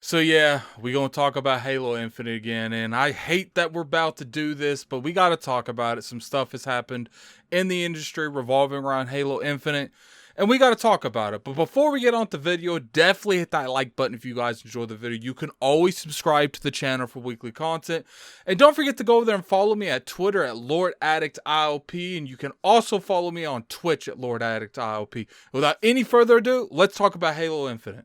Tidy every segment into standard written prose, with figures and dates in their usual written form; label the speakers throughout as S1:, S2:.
S1: So yeah, we gonna talk about Halo Infinite again, and I hate that we're about to do this, but we gotta talk about it. Some stuff has happened in the industry revolving around Halo Infinite, and we gotta talk about it. But before we get on to the video, definitely hit that like button if you guys enjoy the video. You can always subscribe to the channel for weekly content, and don't forget to go over there and follow me at Twitter at Lord Addict ILP, and you can also follow me on Twitch at Lord Addict ILP. Without any further ado, let's talk about Halo Infinite.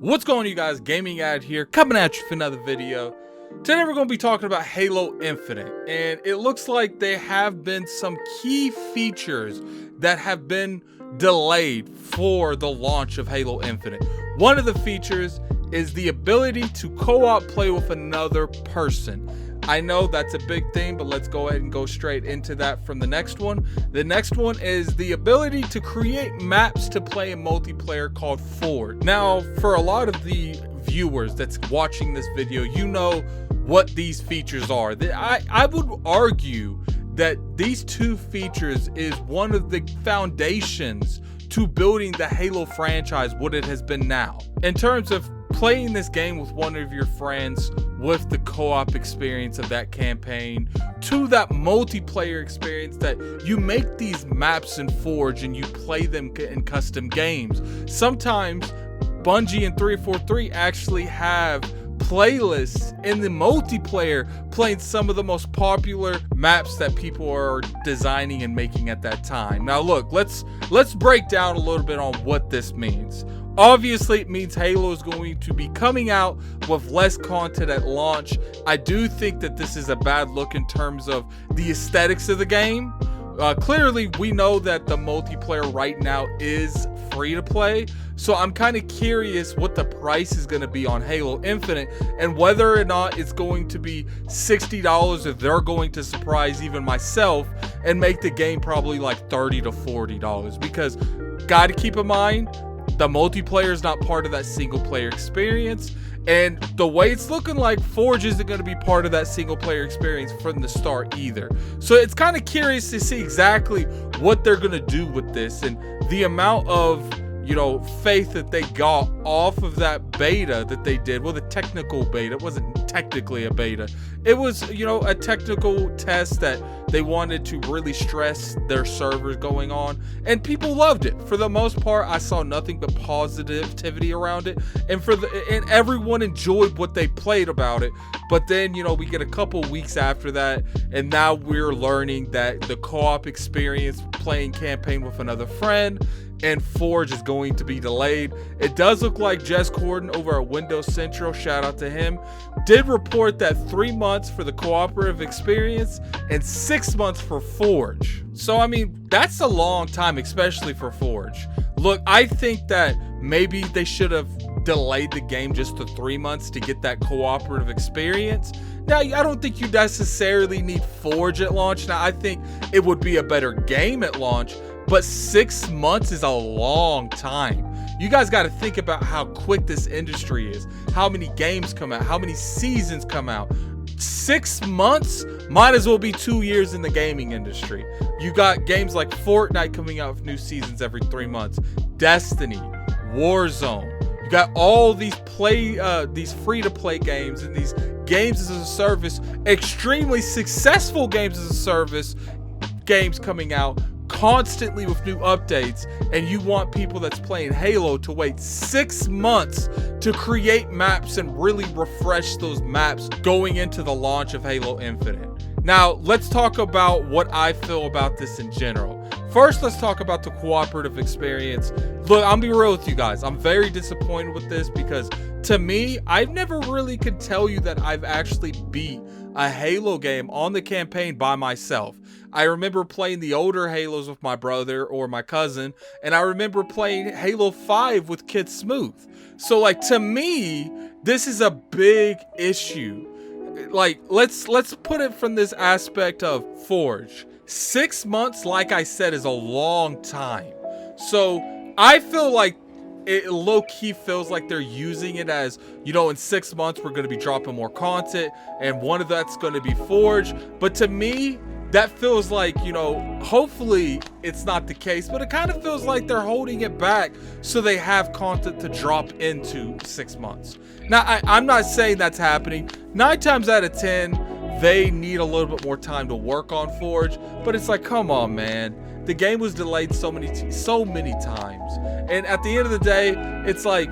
S1: What's going on, you guys? Gaming Ad here, coming at you for another video. Today we're going to be talking about Halo Infinite, and it looks like there have been some key features that have been delayed for the launch of Halo Infinite. One of the features is the ability to co-op play with another person. I know that's a big thing, but let's go ahead and go straight into that from the next one. The next one is the ability to create maps to play in multiplayer called Forge. Now, for a lot of the viewers that's watching this video, you know what these features are. I would argue that these two features is one of the foundations to building the Halo franchise what it has been now. In terms of playing this game with one of your friends, with the co-op experience of that campaign, to that multiplayer experience that you make these maps in Forge and you play them in custom games. Sometimes Bungie and 343 actually have playlists in the multiplayer playing some of the most popular maps that people are designing and making at that time. Now look, let's break down a little bit on what this means. Obviously, it means Halo is going to be coming out with less content at launch. I do think that this is a bad look in terms of the aesthetics of the game. Clearly, we know that the multiplayer right now is free to play, so I'm kind of curious what the price is going to be on Halo Infinite and whether or not it's going to be $60 or they're going to surprise even myself and make the game probably like $30 to $40, because got to keep in mind, the multiplayer is not part of that single player experience, and the way it's looking like, Forge isn't going to be part of that single player experience from the start either. So it's kind of curious to see exactly what they're going to do with this, and the amount of, you know, faith that they got off of that beta that they did. Well, the technical beta, it wasn't technically a beta. It was, you know, a technical test that they wanted to really stress their servers going on, and people loved it. For the most part, I saw nothing but positivity around it, and everyone enjoyed what they played about it. But then, you know, we get a couple weeks after that, and now we're learning that the co-op experience, playing campaign with another friend, and Forge is going to be delayed. It does look like Jess Corden over at Windows Central, shout out to him, did report that 3 months for the cooperative experience and 6 months for Forge. So I mean, that's a long time, especially for Forge. Look, I think that maybe they should have delayed the game just to 3 months to get that cooperative experience. Now, I don't think you necessarily need Forge at launch. Now, I think it would be a better game at launch, but 6 months is a long time. You guys got to think about how quick this industry is, how many games come out, how many seasons come out. 6 months might as well be 2 years in the gaming industry. You got games like Fortnite coming out with new seasons every 3 months, Destiny, Warzone. You got all these free-to-play games and these games as a service, extremely successful games as a service games coming out constantly with new updates, and you want people that's playing Halo to wait 6 months to create maps and really refresh those maps going into the launch of Halo Infinite. Now, let's talk about what I feel about this in general. First, let's talk about the cooperative experience. Look, I'll be real with you guys. I'm very disappointed with this because, to me, I never really could tell you that I've actually beat a Halo game on the campaign by myself. I remember playing the older Halos with my brother or my cousin, and I remember playing Halo 5 with Kid Smooth. So, like, to me, this is a big issue. Like, let's put it from this aspect of Forge. 6 months, like I said, is a long time. So I feel like it low-key feels like they're using it as, you know, in 6 months we're going to be dropping more content, and one of that's going to be Forge. But to me, that feels like, you know, hopefully it's not the case, but it kind of feels like they're holding it back so they have content to drop into 6 months. Now, I'm not saying that's happening. 9 times out of 10, they need a little bit more time to work on Forge, but it's like, come on, man. The game was delayed so many times. And at the end of the day, it's like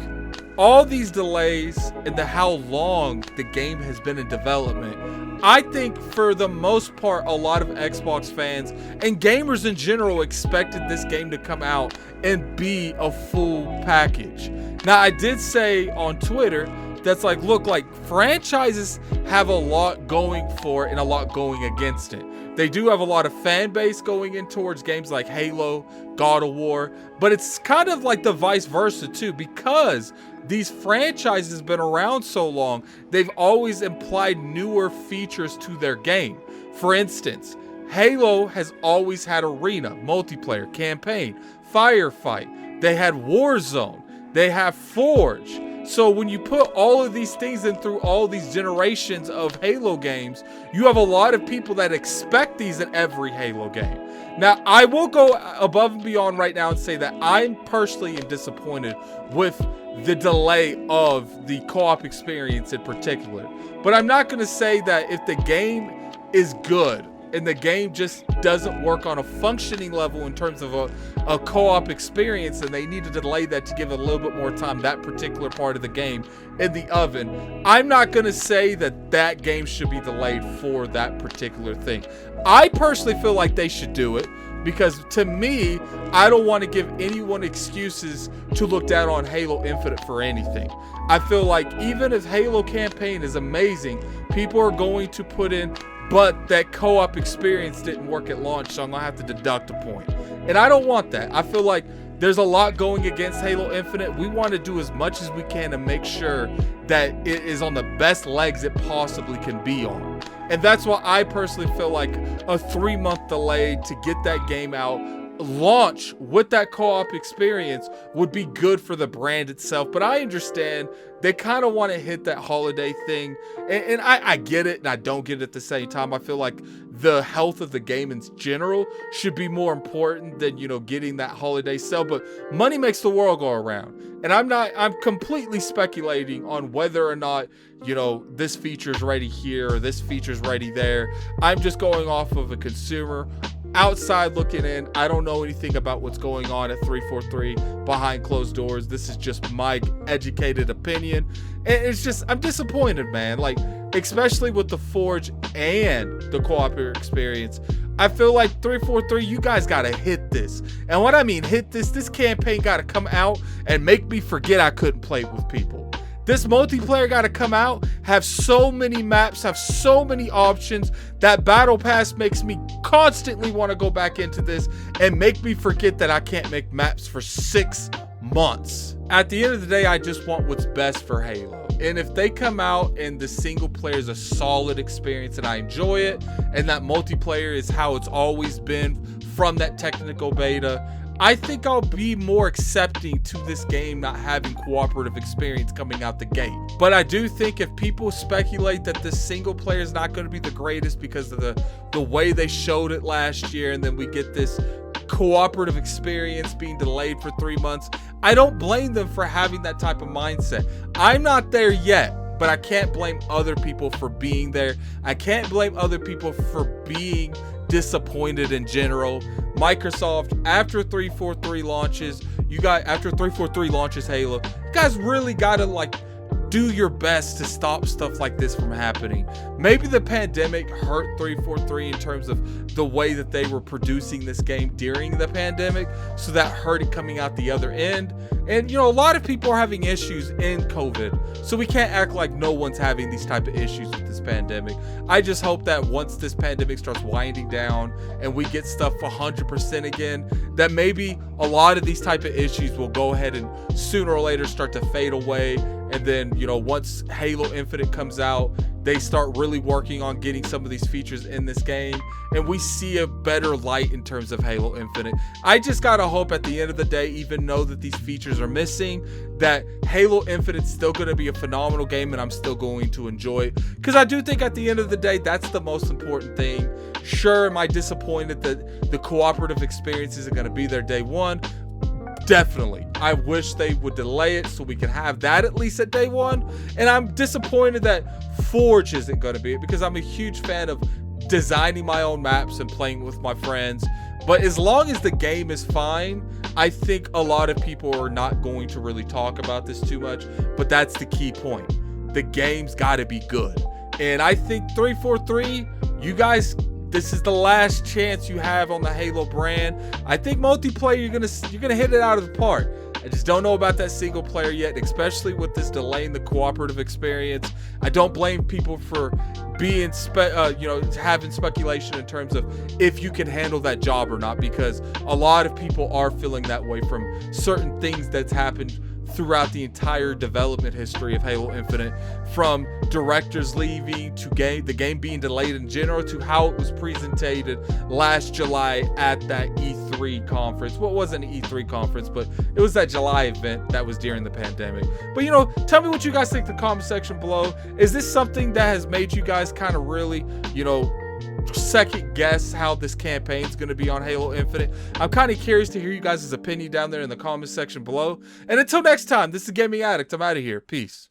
S1: all these delays and how long the game has been in development. I think for the most part, a lot of Xbox fans and gamers in general expected this game to come out and be a full package. Now, I did say on Twitter, that's like, look, like franchises have a lot going for it and a lot going against it. They do have a lot of fan base going in towards games like Halo, God of War, but it's kind of like the vice versa too, because these franchises have been around so long, they've always implied newer features to their game. For instance, Halo has always had arena, multiplayer, campaign, firefight. They had Warzone. They have Forge. So when you put all of these things in through all these generations of Halo games, you have a lot of people that expect these in every Halo game. Now, I will go above and beyond right now and say that I personally am disappointed with the delay of the co-op experience in particular. But I'm not going to say that if the game is good and the game just doesn't work on a functioning level in terms of a co-op experience, and they need to delay that to give it a little bit more time, that particular part of the game in the oven, I'm not going to say that that game should be delayed for that particular thing. I personally feel like they should do it, because to me, I don't want to give anyone excuses to look down on Halo Infinite for anything. I feel like even if Halo campaign is amazing, people are going to put in, but that co-op experience didn't work at launch, so I'm gonna have to deduct a point. And I don't want that. I feel like there's a lot going against Halo Infinite. We want to do as much as we can to make sure that it is on the best legs it possibly can be on. And that's why I personally feel like a 3-month delay to get that game out, launch with that co-op experience, would be good for the brand itself. But I understand they kind of want to hit that holiday thing, and I get it and I don't get it at the same time. I feel like the health of the game in general should be more important than, you know, getting that holiday sale. But money makes the world go around, and I'm completely speculating on whether or not, you know, this feature's ready here or this feature's ready there. I'm just going off of a consumer outside looking in. I don't know anything about what's going on at 343 behind closed doors. This is just my educated opinion. And it's just, I'm disappointed, man. Like, especially with the Forge and the co-op experience. I feel like 343, you guys gotta hit this. And what I mean hit this campaign gotta come out and make me forget I couldn't play with people. This multiplayer got to come out, have so many maps, have so many options. That battle pass makes me constantly want to go back into this and make me forget that I can't make maps for 6 months. At the end of the day, I just want what's best for Halo. And if they come out and the single player is a solid experience and I enjoy it, and that multiplayer is how it's always been from that technical beta, I think I'll be more accepting to this game not having cooperative experience coming out the gate. But I do think if people speculate that this single player is not going to be the greatest because of the way they showed it last year, and then we get this cooperative experience being delayed for 3 months, I don't blame them for having that type of mindset. I'm not there yet, but I can't blame other people for being there. I can't blame other people for being disappointed in general. Microsoft, after 343 launches, after 343 launches Halo, you guys really gotta like do your best to stop stuff like this from happening. Maybe the pandemic hurt 343 in terms of the way that they were producing this game during the pandemic, so that hurt it coming out the other end. And you know, a lot of people are having issues in COVID, so we can't act like no one's having these type of issues with this pandemic. I just hope that once this pandemic starts winding down and we get stuff 100% again, that maybe a lot of these type of issues will go ahead and sooner or later start to fade away. And then, you know, once Halo Infinite comes out, they start really working on getting some of these features in this game, and we see a better light in terms of Halo Infinite. I just gotta hope at the end of the day, even though that these features are missing, that Halo Infinite's still gonna be a phenomenal game and I'm still going to enjoy it. Because I do think at the end of the day, that's the most important thing. Sure, am I disappointed that the cooperative experience isn't gonna be there day one? Definitely. I wish they would delay it so we can have that at least at day one. And I'm disappointed that Forge isn't going to be it, because I'm a huge fan of designing my own maps and playing with my friends. But as long as the game is fine, I think a lot of people are not going to really talk about this too much. But that's the key point. The game's got to be good. And I think 343, you guys, this is the last chance you have on the Halo brand. I think multiplayer, you're gonna hit it out of the park. I just don't know about that single player yet, especially with this delay in the cooperative experience. I don't blame people for being having speculation in terms of if you can handle that job or not, because a lot of people are feeling that way from certain things that's happened throughout the entire development history of Halo Infinite, from directors leaving to the game being delayed in general, to how it was presented last July at that E3 conference. Well, it wasn't an E3 conference, but it was that July event that was during the pandemic. But tell me what you guys think in the comment section below. Is this something that has made you guys kind of really, second guess how this campaign is going to be on Halo Infinite? I'm kind of curious to hear you guys' opinion down there in the comment section below. And until next time, this is Gaming Addict. I'm out of here. Peace.